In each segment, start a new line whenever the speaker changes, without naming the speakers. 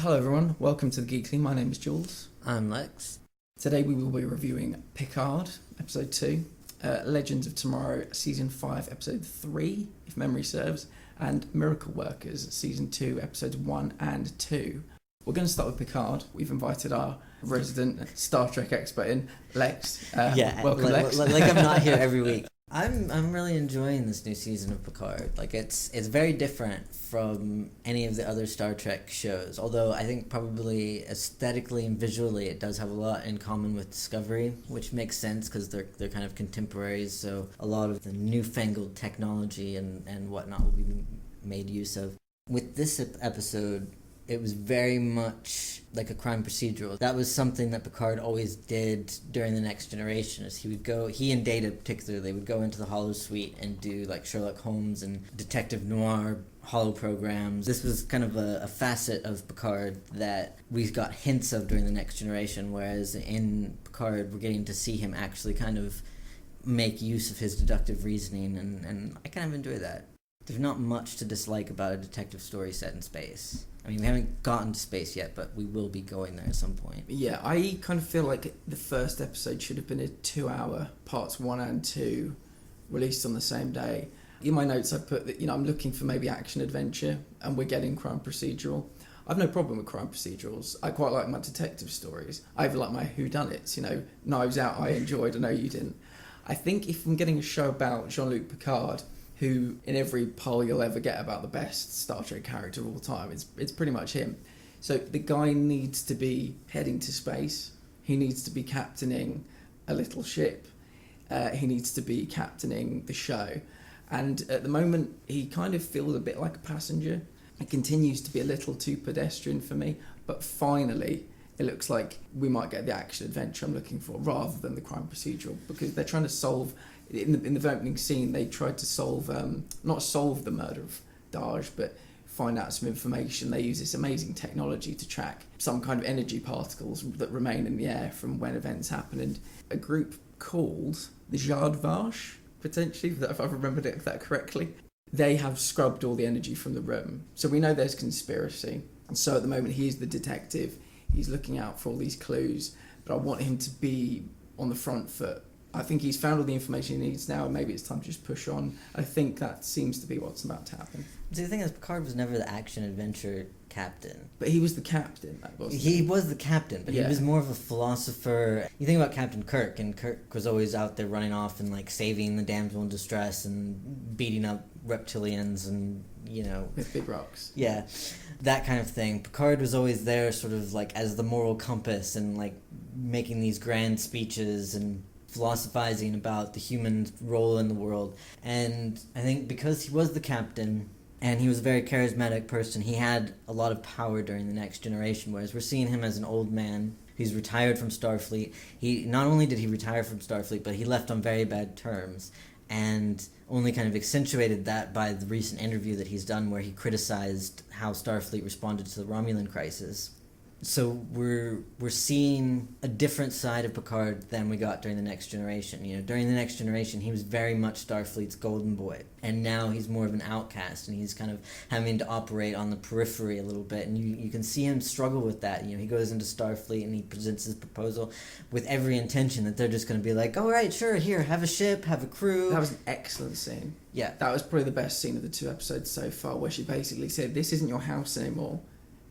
Hello everyone, welcome to the Geekly. My name is Jules.
I'm Leks.
Today we will be reviewing Picard, Episode 2, Legends of Tomorrow, Season 5, Episode 3, if memory serves, and Miracle Workers, Season 2, Episodes 1 and 2. We're going to start with Picard. We've invited our resident Star Trek expert in, Leks. Welcome, Leks.
Like I'm not here every week. I'm really enjoying this new season of Picard. Like it's very different from any of the other Star Trek shows. Although I think probably aesthetically and visually it does have a lot in common with Discovery, which makes sense because they're kind of contemporaries. So a lot of the newfangled technology and whatnot will be made use of. With this episode, it was very much like a crime procedural. That was something that Picard always did during The Next Generation, is he and Data particularly, would go into the Hollow Suite and do like Sherlock Holmes and detective noir Hollow programs. This was kind of a facet of Picard that we got hints of during The Next Generation, whereas in Picard we're getting to see him actually kind of make use of his deductive reasoning, and I kind of enjoy that. There's not much to dislike about a detective story set in space. I mean, we haven't gotten to space yet, but we will be going there at some point.
Yeah, I kind of feel like the first episode should have been a 2-hour, parts 1 and 2, released on the same day. In my notes I put that, I'm looking for maybe action-adventure, and we're getting crime procedural. I've no problem with crime procedurals. I quite like my detective stories. I even like my whodunits, Knives Out I enjoyed, I know you didn't. I think if I'm getting a show about Jean-Luc Picard, who in every poll you'll ever get about the best Star Trek character of all time, it's pretty much him. So the guy needs to be heading to space. He needs to be captaining a little ship. He needs to be captaining the show. And at the moment, he kind of feels a bit like a passenger. It continues to be a little too pedestrian for me, but finally it looks like we might get the action adventure I'm looking for rather than the crime procedural, because they're trying to solve. In the opening scene, they tried to solve, not solve the murder of Daj, but find out some information. They use this amazing technology to track some kind of energy particles that remain in the air from when events happen. And a group called the Jard Vache, potentially, if I've remembered that correctly, they have scrubbed all the energy from the room. So we know there's conspiracy. And so at the moment, he's the detective. He's looking out for all these clues, but I want him to be on the front foot. I think he's found all the information he needs now, and maybe it's time to just push on. I think that seems to be what's about to happen.
See, the thing is, Picard was never the action-adventure captain.
But he was the captain, wasn't he?
He was the captain, but he was more of a philosopher. You think about Captain Kirk, and Kirk was always out there running off and like saving the damsel in distress and beating up reptilians and,
with big rocks.
Yeah, that kind of thing. Picard was always there sort of like as the moral compass and like making these grand speeches and philosophizing about the human role in the world. And I think because he was the captain and he was a very charismatic person, he had a lot of power during The Next Generation, whereas we're seeing him as an old man who's retired from Starfleet. He not only did he retire from Starfleet, but he left on very bad terms, and only kind of accentuated that by the recent interview that he's done where he criticized how Starfleet responded to the Romulan crisis. So we're seeing a different side of Picard than we got during The Next Generation. During The Next Generation, he was very much Starfleet's golden boy, and now he's more of an outcast, and he's kind of having to operate on the periphery a little bit, and you can see him struggle with that. He goes into Starfleet and he presents his proposal with every intention that they're just going to be like, all right, sure, here, have a ship, have a crew.
That was an excellent scene.
Yeah.
That was probably the best scene of the 2 episodes so far, where she basically said, this isn't your house anymore.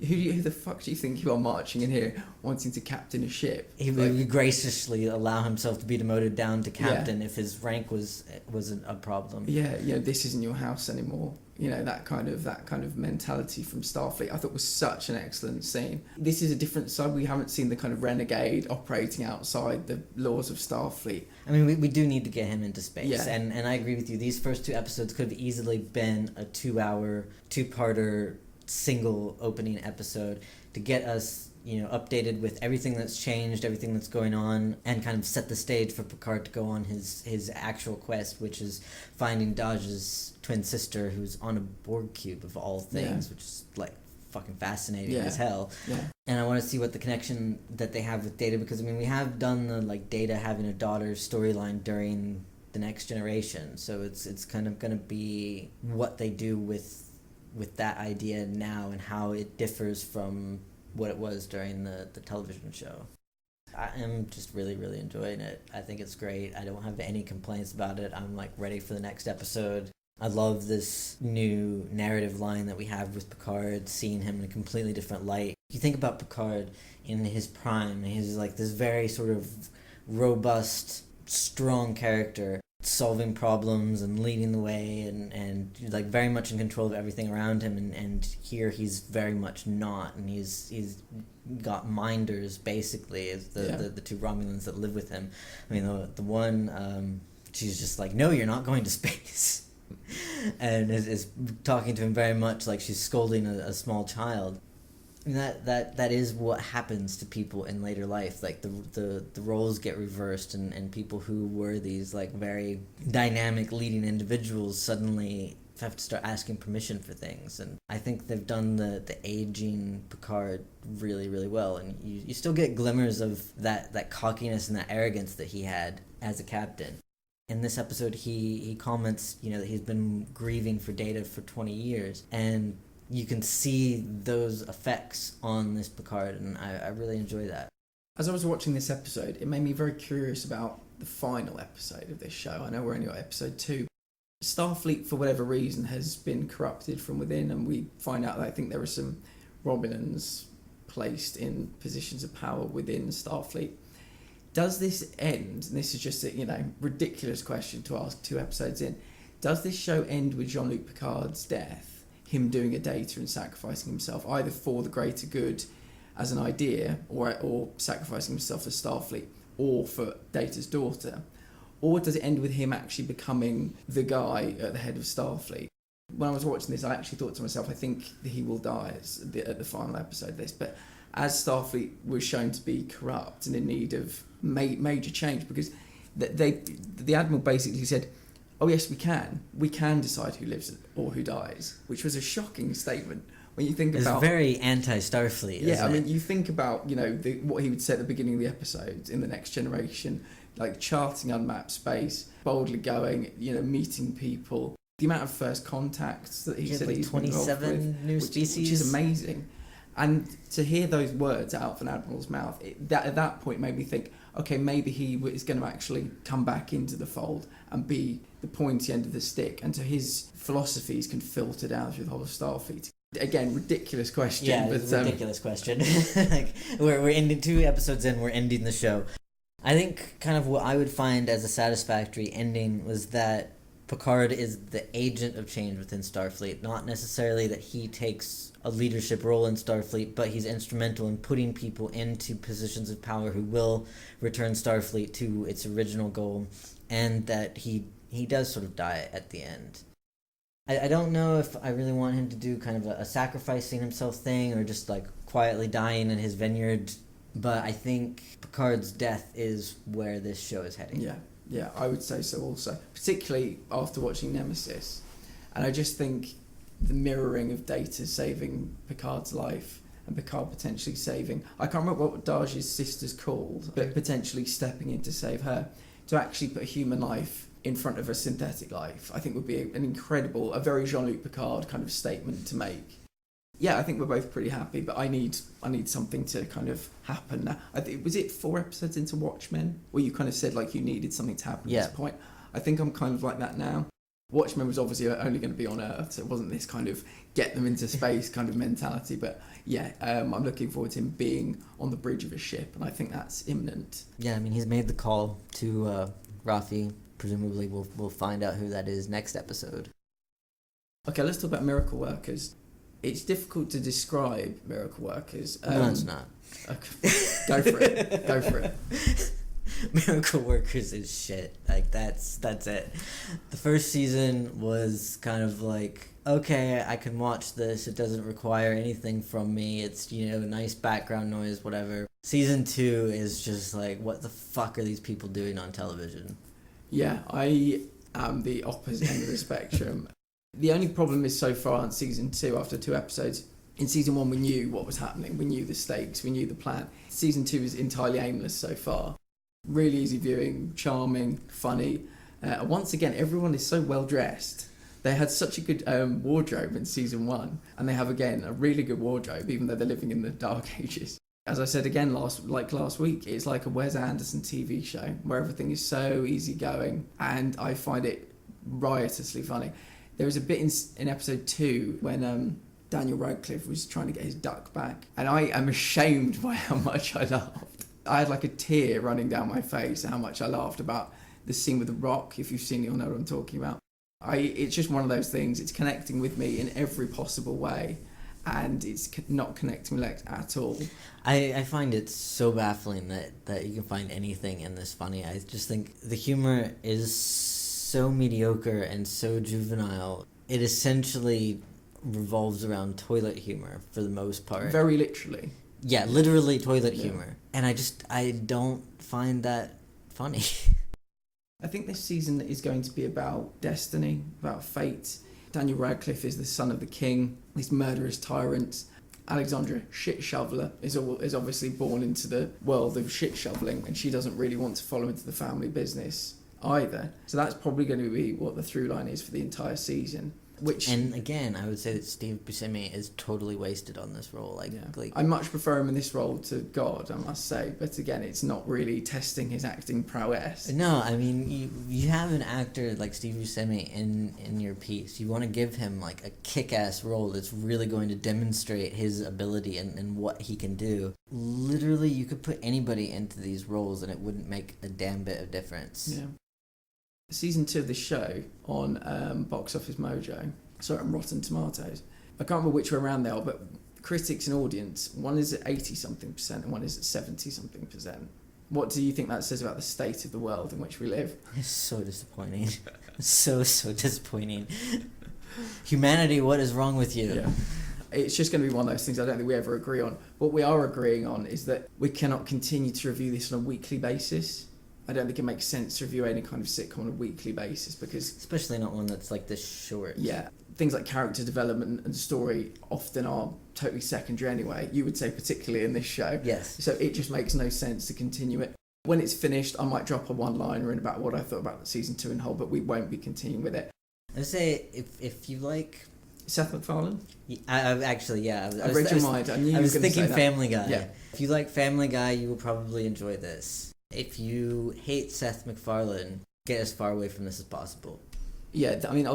Who the fuck do you think you are marching in here wanting to captain a ship?
He would graciously allow himself to be demoted down to captain if his rank was a problem.
Yeah, this isn't your house anymore. That kind of mentality from Starfleet, I thought was such an excellent scene. This is a different side. We haven't seen the kind of renegade operating outside the laws of Starfleet.
I mean, we do need to get him into space.
Yeah.
And I agree with you. These first 2 episodes could have easily been a 2-hour, 2-parter single opening episode to get us updated with everything that's changed, everything that's going on, and kind of set the stage for Picard to go on his actual quest, which is finding Daj's twin sister, who's on a Borg cube of all things, which is like fucking fascinating as hell. Yeah. And I want to see what the connection that they have with Data, because we have done the like Data having a daughter storyline during The Next Generation, so it's kind of going to be what they do with that idea now and how it differs from what it was during the television show. I am just really, really enjoying it. I think it's great. I don't have any complaints about it. I'm like ready for the next episode. I love this new narrative line that we have with Picard, seeing him in a completely different light. You think about Picard in his prime, he's like this very sort of robust, strong character, solving problems and leading the way and like very much in control of everything around him, and here he's very much not, and he's got minders basically as the two Romulans that live with him. I mean the one she's just like, no, you're not going to space. And is talking to him very much like she's scolding a small child. And that is what happens to people in later life. Like the roles get reversed, and people who were these like very dynamic leading individuals suddenly have to start asking permission for things. And I think they've done the aging Picard really, really well. And you still get glimmers of that cockiness and that arrogance that he had as a captain. In this episode, he comments, that he's been grieving for Data for 20 years, and you can see those effects on this Picard, and I really enjoy that.
As I was watching this episode, it made me very curious about the final episode of this show. I know we're only on episode 2. Starfleet, for whatever reason, has been corrupted from within, and we find out that I think there are some Romulans placed in positions of power within Starfleet. Does this end, and this is just a ridiculous question to ask 2 episodes in, does this show end with Jean-Luc Picard's death, him doing a Data and sacrificing himself, either for the greater good as an idea, or sacrificing himself for Starfleet, or for Data's daughter? Or does it end with him actually becoming the guy at the head of Starfleet? When I was watching this, I actually thought to myself, I think he will die at the final episode of this, but as Starfleet was shown to be corrupt and in need of major change, because the Admiral basically said, oh yes, we can decide who lives or who dies, which was a shocking statement when you think about...
It's very anti-Starfleet, isn't it?
I mean, you think about, what he would say at the beginning of the episode in The Next Generation, like charting unmapped space, boldly going, meeting people, the amount of first contacts that he said he's
27 new species,
which is amazing. And to hear those words out of an Admiral's mouth, that at that point made me think, okay, maybe he is going to actually come back into the fold and be the pointy end of the stick, and so his philosophies can filter down through the whole of Starfleet. Again, ridiculous question.
Yeah, but, it's a ridiculous question. Like, we're ending 2 episodes in, we're ending the show. I think kind of what I would find as a satisfactory ending was that Picard is the agent of change within Starfleet, not necessarily that he takes a leadership role in Starfleet, but he's instrumental in putting people into positions of power who will return Starfleet to its original goal, and that he does sort of die at the end. I don't know if I really want him to do kind of a sacrificing himself thing, or just like quietly dying in his vineyard, but I think Picard's death is where this show is heading.
Yeah, I would say so also, particularly after watching Nemesis. And I just think the mirroring of Data saving Picard's life and Picard potentially saving... I can't remember what Daj's sister's called, but potentially stepping in to save her, to actually put a human life in front of a synthetic life, I think would be a very Jean-Luc Picard kind of statement to make. Yeah, I think we're both pretty happy, but I need something to kind of happen now. Was it 4 episodes into Watchmen where you kind of said like you needed something to happen at this point? I think I'm kind of like that now. Watchmen was obviously only going to be on Earth, so it wasn't this kind of get them into space kind of mentality. But yeah, I'm looking forward to him being on the bridge of a ship, and I think that's imminent.
Yeah, I mean, he's made the call to Rafi. Presumably we'll find out who that is next episode.
Okay, let's talk about miracle workers. It's difficult to describe miracle workers.
No, it's not.
Okay. Go for it.
Miracle Workers is shit. Like, that's it. The first season was kind of like, okay, I can watch this. It doesn't require anything from me. It's, nice background noise, whatever. Season 2 is just like, what the fuck are these people doing on television?
Yeah, I am the opposite end of the spectrum. The only problem is so far in season 2, after 2 episodes, in season 1 we knew what was happening, we knew the stakes, we knew the plan. Season 2 is entirely aimless so far. Really easy viewing, charming, funny. Once again, everyone is so well dressed They had such a good wardrobe in season 1, and they have again a really good wardrobe, even though they're living in the Dark Ages. As I said again last week, it's like a Wes Anderson TV show where everything is so easygoing, and I find it riotously funny. There was a bit in episode 2 when Daniel Radcliffe was trying to get his duck back, and I am ashamed by how much I laughed. I had like a tear running down my face at how much I laughed about the scene with the rock. If you've seen it, you'll know what I'm talking about. It's just one of those things. It's connecting with me in every possible way, and it's not connecting with Leks at all.
I find it so baffling that you can find anything in this funny. I just think the humor is so mediocre and so juvenile. It essentially revolves around toilet humor for the most part.
Very literally.
Yeah, literally toilet humor. And I don't find that funny.
I think this season is going to be about destiny, about fate. Daniel Radcliffe is the son of the king, this murderous tyrant. Alexandra Shit Shoveler is obviously born into the world of shit shoveling, and she doesn't really want to follow into the family business either. So that's probably going to be what the through line is for the entire season. And
again, I would say that Steve Buscemi is totally wasted on this role.
I much prefer him in this role to God, I must say. But again, it's not really testing his acting prowess.
No, I mean, you have an actor like Steve Buscemi in your piece. You want to give him like a kick-ass role that's really going to demonstrate his ability and what he can do. Literally, you could put anybody into these roles and it wouldn't make a damn bit of difference.
Yeah. Season 2 of this show on Box Office Mojo, on Rotten Tomatoes. I can't remember which way around they are, but critics and audience, one is at 80-something% and one is at 70-something%. What do you think that says about the state of the world in which we live?
It's so disappointing. so disappointing. Humanity, what is wrong with you?
Yeah. It's just going to be one of those things I don't think we ever agree on. What we are agreeing on is that we cannot continue to review this on a weekly basis. I don't think it makes sense to review any kind of sitcom on a weekly basis because...
Especially not one that's like this short.
Yeah. Things like character development and story often are totally secondary anyway. You would say particularly in this show.
Yes.
So it just makes no sense to continue it. When it's finished, I might drop a one-liner in about what I thought about season 2 in whole, but we won't be continuing with it.
I would say if you like...
Seth MacFarlane?
I actually, yeah.
I read your mind. I knew you were going to say that.
I was thinking Family Guy.
Yeah.
If you like Family Guy, you will probably enjoy this. If you hate Seth MacFarlane, get as far away from this as possible. Yeah,
I mean,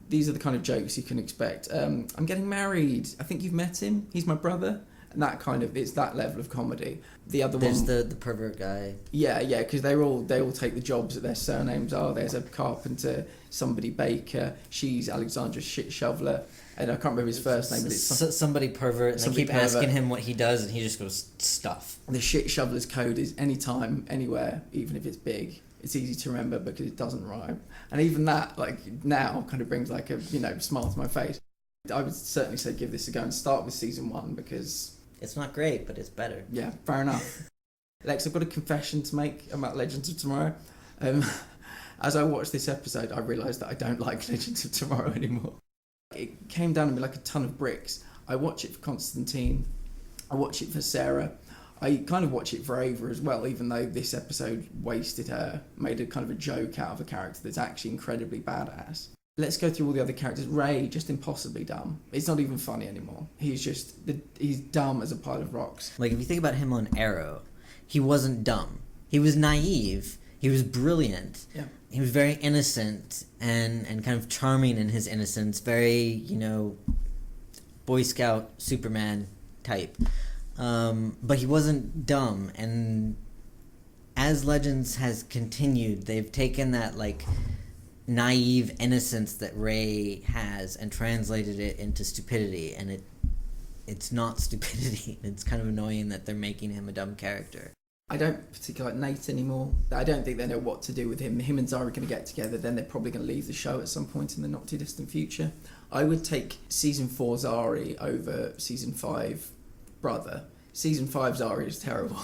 these are the kind of jokes you can expect. I'm getting married. I think you've met him. He's my brother. And that kind of, it's that level of comedy.
There's the pervert guy.
Yeah, because they all take the jobs that their surnames are. There's a carpenter, somebody baker. She's Alexandra Shit Shoveler. And I can't remember his first name, but it's
somebody pervert, and they keep asking him what he does, and he just goes, stuff.
The Shit Shoveler's code is anytime, anywhere, even if it's big. It's easy to remember because it doesn't rhyme. And even that, now, kind of brings a, smile to my face. I would certainly say give this a go and start with season 1 because...
It's not great, but it's better.
Yeah, fair enough. Leks, I've got a confession to make about Legends of Tomorrow. As I watched this episode, I realised that I don't like Legends of Tomorrow anymore. It came down to me like a ton of bricks. I watch it for Constantine. I watch it for Sarah. I kind of watch it for Ava as well, even though this episode wasted her, made a kind of a joke out of a character that's actually incredibly badass. Let's go through all the other characters. Ray, just impossibly dumb. It's not even funny anymore. He's dumb as a pile of rocks.
If you think about him on Arrow, he wasn't dumb. He was naive. He was brilliant.
Yeah.
He was very innocent and kind of charming in his innocence. Very, Boy Scout, Superman type. But he wasn't dumb. And as Legends has continued, they've taken that, naive innocence that Ray has and translated it into stupidity, and it's not stupidity. It's kind of annoying that they're making him a dumb character.
I don't particularly like Nate anymore. I don't think they know what to do with him. Him and Zara are going to get together, then they're probably going to leave the show at some point in the not too distant future. I would take season 4 Zari over season 5 Brother. Season 5 Zari is terrible.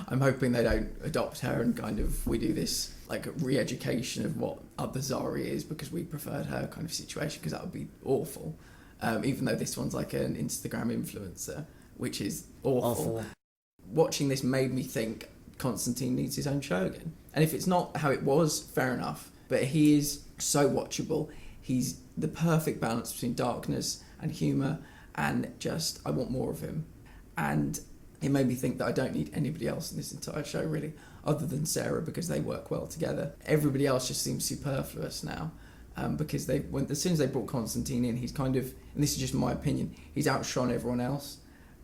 I'm hoping they don't adopt her and we do this re-education of what other Zari is because we preferred her kind of situation, because that would be awful. Even though this one's like an Instagram influencer, which is awful. Watching this made me think Constantine needs his own show again. And if it's not how it was, fair enough. But he is so watchable. He's the perfect balance between darkness and humour, and just, I want more of him. And it made me think that I don't need anybody else in this entire show, really, other than Sarah, because they work well together. Everybody else just seems superfluous now, because as soon as they brought Constantine in, he's kind of, and this is just my opinion, he's outshone everyone else,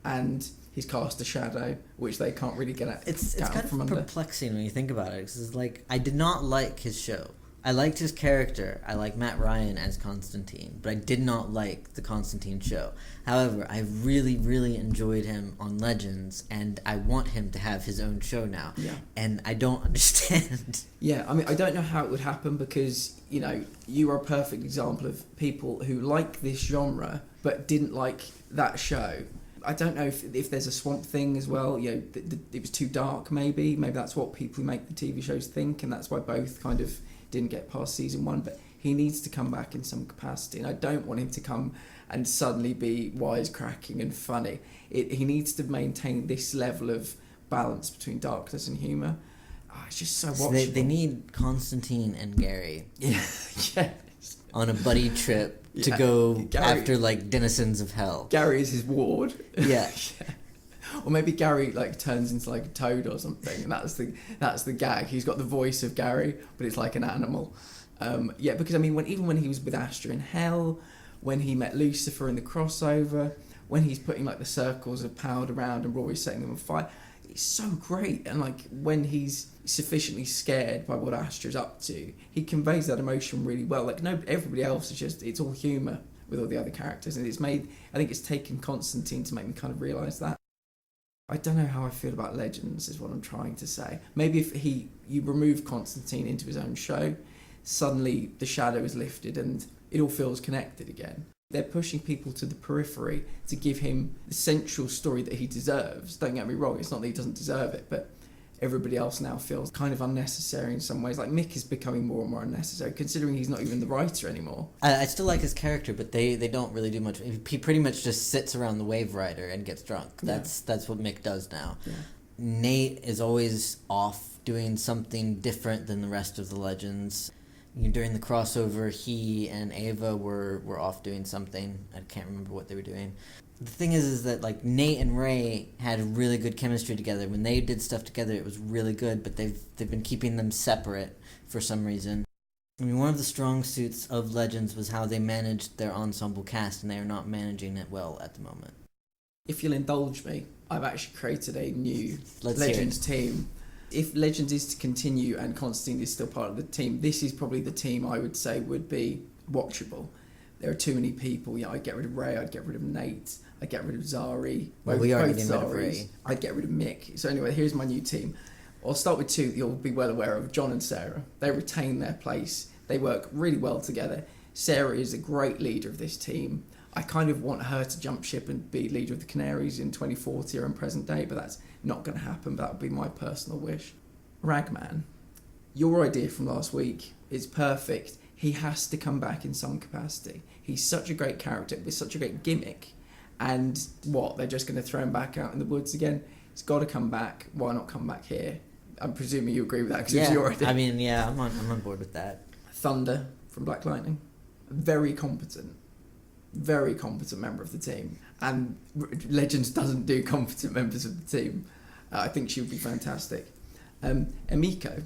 and he's cast a shadow, which they can't really get out.
It's kind of
under.
perplexing when you think about it, because it's like, I did not like his show. I liked his character. I like Matt Ryan as Constantine, but I did not like the Constantine show. However, I really, really enjoyed him on Legends, and I want him to have his own show now.
Yeah.
And I don't understand.
Yeah, I mean, I don't know how it would happen because, you know, you are a perfect example of people who like this genre but didn't like that show. I don't know if there's a Swamp Thing as well. You know, it was too dark, maybe. Maybe that's what people who make the TV shows think, and that's why both kind of didn't get past season 1. But he needs to come back in some capacity, and I don't want him to come and suddenly be wisecracking and funny. He needs to maintain this level of balance between darkness and humour. Oh, it's just so watchable.
They need Constantine and Gary.
Yeah, yeah.
On a buddy trip to go Gary, after like denizens of hell.
Gary is his ward.
Yeah.
Yeah. Or maybe Gary like turns into like a toad or something, and that's the gag. He's got the voice of Gary, but it's like an animal. Yeah, because I mean, even when he was with Astra in Hell, when he met Lucifer in the crossover, when he's putting like the circles of powder around and Rory's setting them on fire, it's so great. And like when he's sufficiently scared by what Astra's up to, he conveys that emotion really well. Like everybody else is just, it's all humour with all the other characters, and I think it's taken Constantine to make me kind of realise that. I don't know how I feel about Legends, is what I'm trying to say. Maybe if you remove Constantine into his own show, suddenly the shadow is lifted and it all feels connected again. They're pushing people to the periphery to give him the central story that he deserves. Don't get me wrong, it's not that he doesn't deserve it, but everybody else now feels kind of unnecessary in some ways. Like Mick is becoming more and more unnecessary, considering he's not even the writer anymore.
I still like his character, but they don't really do much. He pretty much just sits around the Wave Rider and gets drunk. That's what Mick does now. Yeah. Nate is always off doing something different than the rest of the Legends. During the crossover, he and Ava were off doing something. I can't remember what they were doing. The thing is that like Nate and Ray had really good chemistry together. When they did stuff together, it was really good, but they've been keeping them separate for some reason. I mean, one of the strong suits of Legends was how they managed their ensemble cast, and they are not managing it well at the moment.
If you'll indulge me, I've actually created a new Legends team. If Legends is to continue and Constantine is still part of the team, this is probably the team I would say would be watchable. There are too many people. Yeah, I'd get rid of Ray, I'd get rid of Nate, I'd get rid of Zari.
Well, we are getting rid of Ray.
I'd get rid of Mick. So anyway, here's my new team. I'll start with two you'll be well aware of, John and Sarah. They retain their place. They work really well together. Sarah is a great leader of this team. I kind of want her to jump ship and be leader of the Canaries in 2040 or in present day, but that's not going to happen. But that would be my personal wish. Ragman, your idea from last week is perfect. He has to come back in some capacity. He's such a great character with such a great gimmick. And what, they're just going to throw him back out in the woods again? He's got to come back. Why not come back here? I'm presuming you agree with that because it's your idea.
I mean, yeah, I'm on board with that.
Thunder from Black Lightning, very competent member of the team. And Legends doesn't do competent members of the team. I think she would be fantastic. Emiko,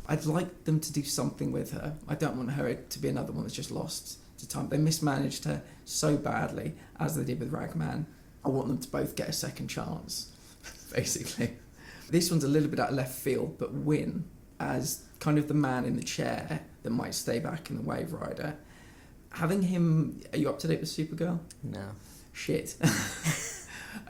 I'd like them to do something with her. I don't want her to be another one that's just lost to time. They mismanaged her so badly, as they did with Ragman. I want them to both get a second chance, basically. This one's a little bit out of left field, but Wynn, as kind of the man in the chair that might stay back in the Wave Rider, having him... Are you up to date with Supergirl?
No.
Shit.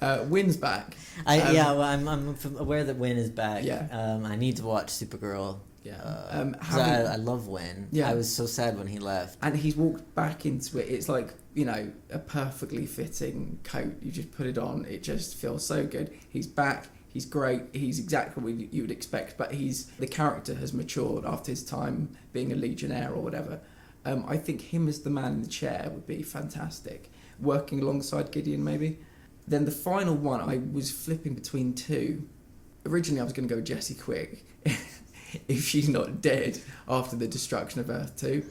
Wynn's back.
I'm aware that Wynn is back.
Yeah.
I need to watch Supergirl.
Yeah.
I love Wynn.
Yeah.
I was so sad when he left.
And he's walked back into it. It's like, you know, a perfectly fitting coat. You just put it on. It just feels so good. He's back. He's great. He's exactly what you would expect. But the character has matured after his time being a Legionnaire or whatever. I think him as the man in the chair would be fantastic. Working alongside Gideon, maybe. Then the final one, I was flipping between two. Originally, I was going to go with Jessie Quick, if she's not dead after the destruction of Earth 2.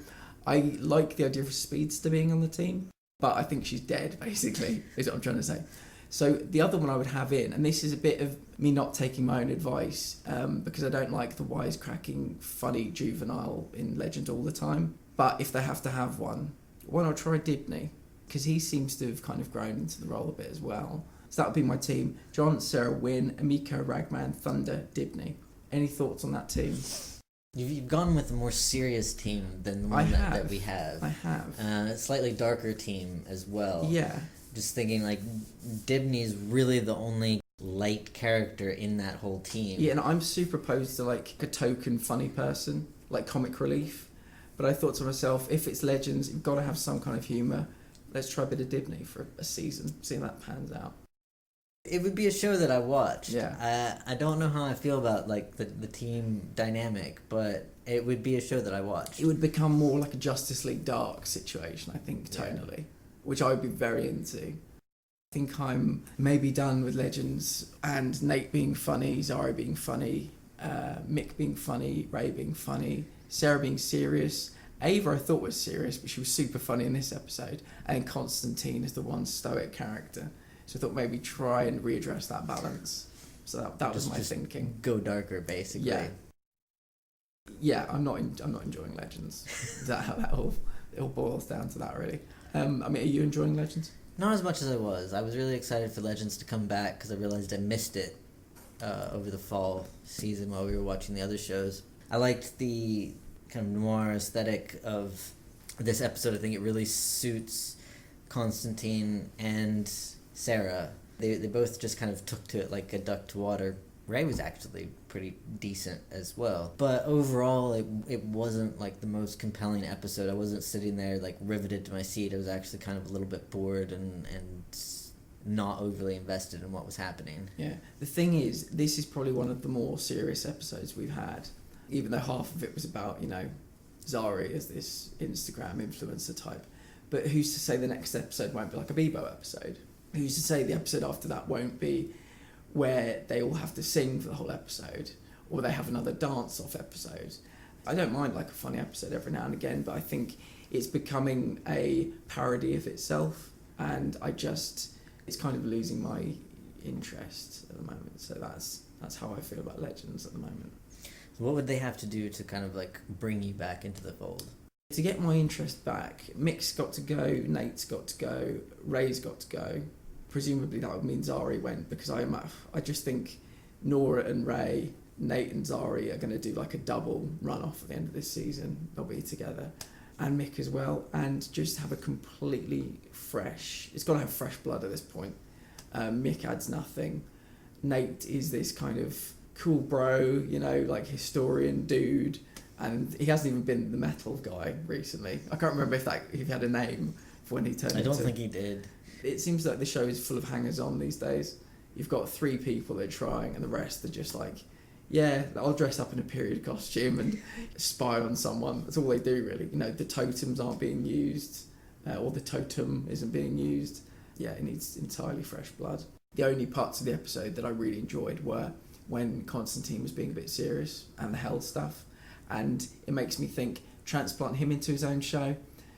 I like the idea of a speedster being on the team, but I think she's dead, basically, is what I'm trying to say. So the other one I would have in, and this is a bit of me not taking my own advice, because I don't like the wisecracking, funny juvenile in Legend all the time. But if they have to have one, why not try Dibney? Because he seems to have kind of grown into the role a bit as well. So that would be my team. John, Sarah, Wynn, Amiko, Ragman, Thunder, Dibney. Any thoughts on that team?
You've gone with a more serious team than the one that we have.
I have.
A slightly darker team as well.
Yeah.
Just thinking, like, Dibney's really the only light character in that whole team.
Yeah, and I'm super opposed to, like, a token funny person, like comic relief. But I thought to myself, if it's Legends, you've got to have some kind of humour. Let's try a bit of Dibney for a season, see how that pans out.
It would be a show that I watched.
Yeah.
I don't know how I feel about, like, the team dynamic, but it would be a show that I watched.
It would become more like a Justice League Dark situation, I think, tonally, which I would be very into. I think I'm maybe done with Legends and Nate being funny, Zari being funny, Mick being funny, Ray being funny, Sarah being serious. Ava I thought was serious, but she was super funny in this episode. And Constantine is the one stoic character. So I thought maybe try and readdress that balance. So that was my thinking.
Go darker, basically.
Yeah. Yeah, I'm not enjoying Legends. Is that how it all boils down to that, really? I mean, are you enjoying Legends?
Not as much as I was. I was really excited for Legends to come back because I realized I missed it over the fall season while we were watching the other shows. I liked the kind of noir aesthetic of this episode. I think it really suits Constantine and Sarah. They both just kind of took to it like a duck to water. Ray was actually pretty decent as well. But overall, it wasn't like the most compelling episode. I wasn't sitting there like riveted to my seat. I was actually kind of a little bit bored and not overly invested in what was happening.
Yeah. The thing is, this is probably one of the more serious episodes we've had. Even though half of it was about, Zari as this Instagram influencer type. But who's to say the next episode won't be like a Bebo episode? Who's to say the episode after that won't be where they all have to sing for the whole episode, or they have another dance-off episode? I don't mind like a funny episode every now and again, but I think it's becoming a parody of itself, and it's kind of losing my interest at the moment. So that's how I feel about Legends at the moment.
So what would they have to do to kind of like bring you back into the fold?
To get my interest back, Mick's got to go, Nate's got to go, Ray's got to go. Presumably that would mean Zari went, because I just think Nora and Ray, Nate and Zari are going to do like a double run-off at the end of this season. They'll be together. And Mick as well. And just have a completely fresh... It's got to have fresh blood at this point. Mick adds nothing. Nate is this kind of cool bro, like historian dude. And he hasn't even been the metal guy recently. I can't remember if he had a name for when he turned into...
I don't think he did.
It seems like the show is full of hangers-on these days. You've got 3 people that are trying, and the rest are just like, yeah, I'll dress up in a period costume and spy on someone. That's all they do, really. The totems aren't being used, or the totem isn't being used. Yeah, it needs entirely fresh blood. The only parts of the episode that I really enjoyed were when Constantine was being a bit serious, and the Hell stuff. And it makes me think, transplant him into his own show,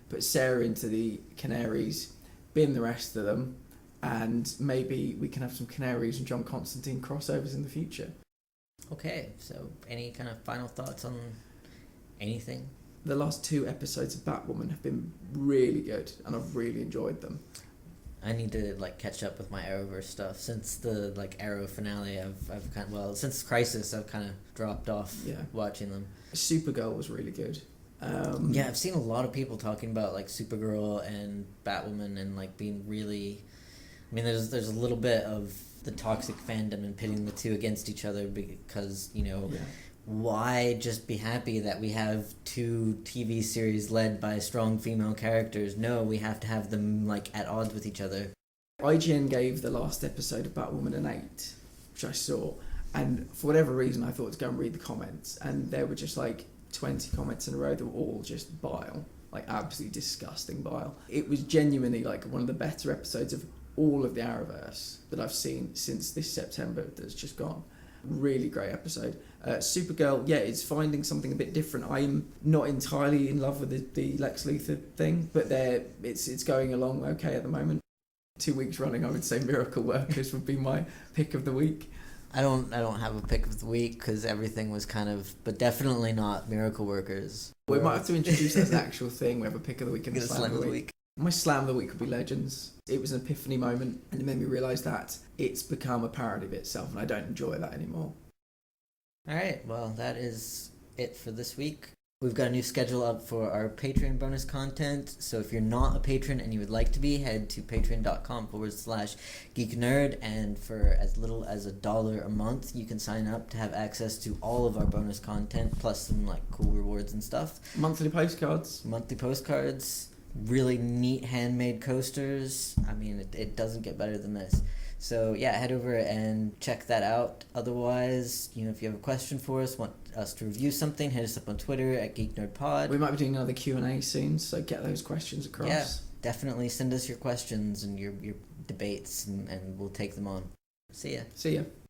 put Sarah into the Canaries, bin the rest of them, and maybe we can have some Canaries and John Constantine crossovers in the future.
Okay, so any kind of final thoughts on anything?
The last 2 episodes of Batwoman have been really good, and I've really enjoyed them.
I need to catch up with my Arrowverse stuff. Since the Arrow finale, I've kind of, since Crisis, I've kind of dropped off watching them.
Supergirl was really good.
Yeah, I've seen a lot of people talking about Supergirl and Batwoman and being really... I mean, there's a little bit of the toxic fandom and pitting the two against each other because, why just be happy that we have 2 TV series led by strong female characters? No, we have to have them at odds with each other.
IGN gave the last episode of Batwoman an 8, which I saw, and for whatever reason I thought to go and read the comments, and there were just 20 comments in a row that were all just bile, absolutely disgusting bile. It was genuinely one of the better episodes of all of the Arrowverse that I've seen since this September that's just gone. Really great episode. Supergirl, yeah, it's finding something a bit different. I'm not entirely in love with the Lex Luthor thing, but it's going along okay at the moment. 2 weeks running, I would say Miracle Workers would be my pick of the week.
I don't have a pick of the week because everything was kind of, but definitely not Miracle Workers.
We might have to introduce that as an actual thing. We have a pick of the week and a slam of the week. My slam of the week could be Legends. It was an epiphany moment, and it made me realise that it's become a parody of itself, and I don't enjoy that anymore.
All right, well, that is it for this week. We've got a new schedule up for our Patreon bonus content, so if you're not a patron and you would like to be, head to patreon.com/geeknerd, and for as little as $1 a month, you can sign up to have access to all of our bonus content, plus some like cool rewards and stuff.
Monthly postcards,
really neat handmade coasters. I mean, it doesn't get better than this. So yeah, head over and check that out. Otherwise, if you have a question for us, want us to review something, hit us up on Twitter at GeekNerdPod.
We might be doing another Q&A soon, so get those questions across.
Yeah, definitely send us your questions and your debates, and we'll take them on. See ya.